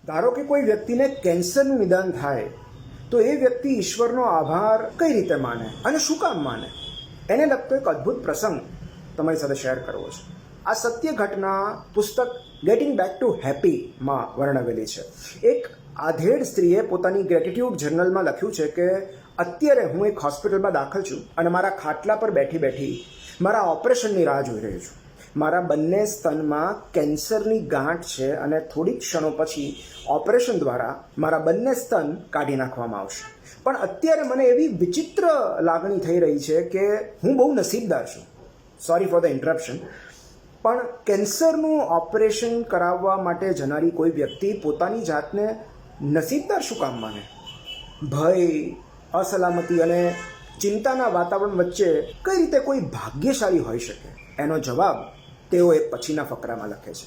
ધારો કે કોઈ વ્યક્તિને કેન્સરનું નિદાન થાય તો એ વ્યક્તિ ઈશ્વરનો આભાર કઈ રીતે માને અને શું કામ માને, એને લગતો એક અદ્ભુત પ્રસંગ તમારી સાથે શેર કરવો છે. આ સત્ય ઘટના પુસ્તક ગેટિંગ બેક ટુ હેપીમાં વર્ણવેલી છે. એક આધેડ સ્ત્રીએ પોતાની ગ્રેટિટ્યૂડ જર્નલમાં લખ્યું છે કે અત્યારે હું એક હોસ્પિટલમાં દાખલ છું અને મારા ખાટલા પર બેઠી બેઠી મારા ઓપરેશનની રાહ જોઈ રહી છું. મારા બંને સ્તનમાં કેન્સરની ગાંઠ છે અને થોડીક ક્ષણો પછી ઓપરેશન દ્વારા મારા બંને સ્તન કાઢી નાખવામાં આવશે. પણ અત્યારે મને એવી વિચિત્ર લાગણી થઈ રહી છે કે હું બહુ નસીબદાર છું. Sorry for the interruption. પણ કેન્સરનું ઓપરેશન કરાવવા માટે જનારી કોઈ વ્યક્તિ પોતાની જાતને નસીબદાર શું કામ માને? ભય, અસલામતી અને ચિંતાના વાતાવરણ વચ્ચે કઈ રીતે કોઈ ભાગ્યશાળી હોઈ શકે? એનો જવાબ તેઓ એક પછીના ફકરામાં લખે છે.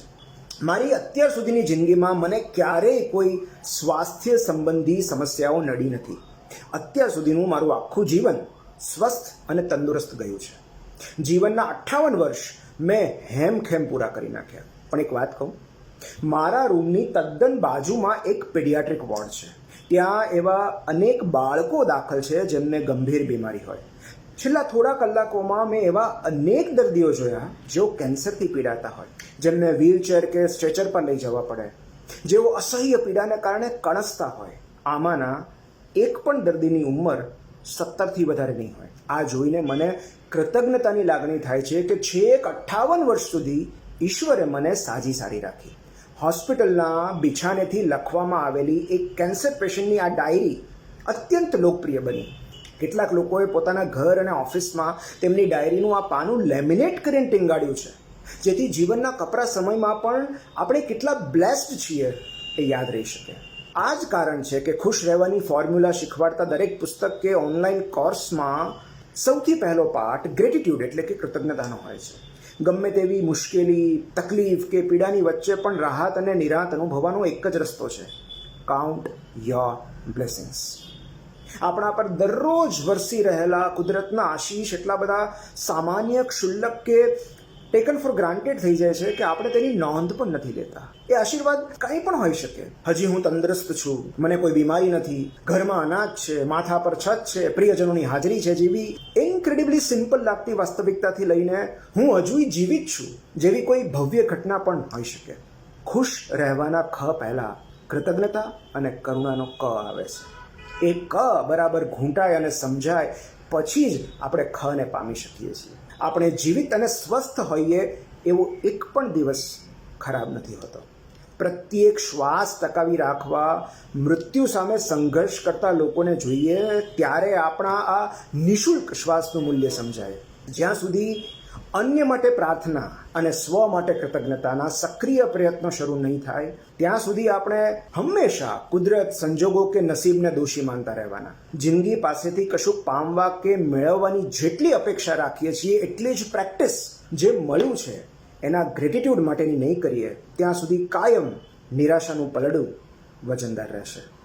મારી અત્યાર સુધીની જિંદગીમાં મને ક્યારેય કોઈ સ્વાસ્થ્ય સંબંધી સમસ્યાઓ નડી નથી. અત્યાર સુધીનું મારું આખું જીવન સ્વસ્થ અને તંદુરસ્ત ગયું છે. જીવનના 58 વર્ષ મેં હેમખેમ પૂરા કરી નાખ્યા. પણ એક વાત કહું, મારા રૂમની તદ્દન બાજુમાં એક પીડિયાટ્રિક વોર્ડ છે. ત્યાં એવા અનેક બાળકો દાખલ છે જેમને ગંભીર બીમારી હોય. છેલ્લા થોડા કલાકોમાં મેં એવા અનેક દર્દીઓ જોયા જેઓ કેન્સરથી પીડાતા હોય, જેમને વ્હીલચેર કે સ્ટ્રેચર પર લઈ જવા પડે, જેઓ અસહ્ય પીડાને કારણે કણસતા હોય. આમાંના એક પણ દર્દીની ઉંમર 70થી વધારે નહીં હોય. આ જોઈને મને કૃતજ્ઞતાની લાગણી થાય છે કે છેક 58 વર્ષ સુધી ઈશ્વરે મને સારી રાખી. હોસ્પિટલના બિછાનેથી લખવામાં આવેલી એક કેન્સર પેશન્ટની આ ડાયરી અત્યંત લોકપ્રિય બની. કેટલાક લોકોએ પોતાના ઘર અને ઓફિસમાં તેમની ડાયરીનું આ પાનું લેમિનેટ કરીને ટીંગાડ્યું છે, જેથી જીવનના કપરા સમયમાં પણ આપણે કેટલા બ્લેસ્ડ છીએ એ યાદ રહી શકે. આ જ કારણ છે કે ખુશ રહેવાની ફોર્મ્યુલા શીખવાડતા દરેક પુસ્તક કે ઓનલાઈન કોર્સમાં સૌથી પહેલો પાઠ ગ્રેટિટ્યૂડ એટલે કે કૃતજ્ઞતાનો હોય છે. ગમે તેવી મુશ્કેલી, તકલીફ કે પીડાની વચ્ચે પણ રાહત અને નિરાંત અનુભવવાનો એક જ રસ્તો છે: કાઉન્ટ યોર બ્લેસિંગ્સ. આપણા પર દરરોજ વરસી રહેલા કુદરતના આશીષ એટલા બધા સામાન્ય, ક્ષુલ્લક કે ટેકન ફોર ગ્રાન્ટેડ થઈ જાય છે કે આપણે તેની નોંધ પણ નથી લેતા. એ આશીર્વાદ કંઈ પણ હોઈ શકે. હજી હું તંદુરસ્ત છું, મને કોઈ બીમારી નથી, ઘરમાં અનાજ છે, માથા પર છત છે, પ્રિયજનોની હાજરી છે જેવી ઇન્ક્રેડિબલી સિમ્પલ લાગતી વાસ્તવિકતાથી લઈને હું હજુય જીવિત છું જેવી કોઈ ભવ્ય ઘટના પણ હોઈ શકે. ખુશ રહેવાના ખ પહેલાં કૃતજ્ઞતા અને કરુણાનો ક આવે છે. એ ક બરાબર ઘૂંટાય અને સમજાય પછી જ આપણે ખને પામી શકીએ છીએ. આપણે જીવિત અને સ્વસ્થ હોઈએ એવો એક પણ દિવસ ખરાબ નથી હોતો. પ્રત્યેક શ્વાસ ટકાવી રાખવા મૃત્યુ સામે સંઘર્ષ કરતા લોકોને જોઈએ ત્યારે આપણા આ નિઃશુલ્ક શ્વાસનું મૂલ્ય સમજાય. જ્યાં સુધી અન્ય માટે પ્રાર્થના અને સ્વ માટે કૃતજ્ઞતાના સક્રિય પ્રયત્નો શરૂ નહીં થાય ત્યાં સુધી આપણે હંમેશા કુદરત, સંજોગો કે નસીબને દોષી માનતા રહેવાના. જિંદગી પાસેથી કશુંક પામવા કે મેળવવાની જેટલી અપેક્ષા રાખીએ છીએ એટલી જ પ્રેક્ટિસ જે મળ્યું છે એના ગ્રેટિટ્યૂડ માટેની નહીં કરીએ ત્યાં સુધી કાયમ નિરાશાનું પલડું વજનદાર રહેશે.